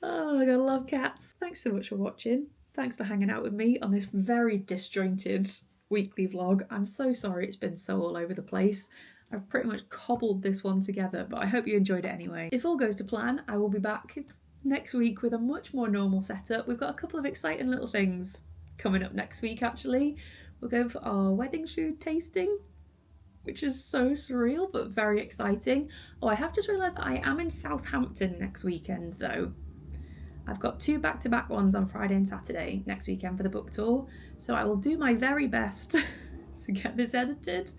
Oh, I gotta love cats. Thanks so much for watching. Thanks for hanging out with me on this very disjointed weekly vlog. I'm so sorry it's been so all over the place. I've pretty much cobbled this one together, but I hope you enjoyed it anyway. If all goes to plan, I will be back next week with a much more normal setup. We've got a couple of exciting little things coming up next week actually. We're going for our wedding food tasting, which is so surreal but very exciting. Oh, I have just realised that I am in Southampton next weekend though. I've got 2 back-to-back ones on Friday and Saturday next weekend for the book tour, so I will do my very best to get this edited.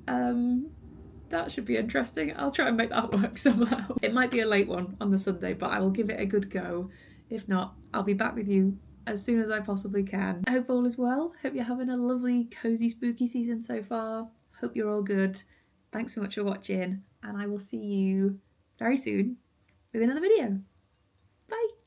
That should be interesting. I'll try and make that work somehow. It might be a late one on the Sunday, but I will give it a good go. If not, I'll be back with you as soon as I possibly can. I hope all is well. Hope you're having a lovely, cozy, spooky season so far. Hope you're all good. Thanks so much for watching, and I will see you very soon with another video. Bye.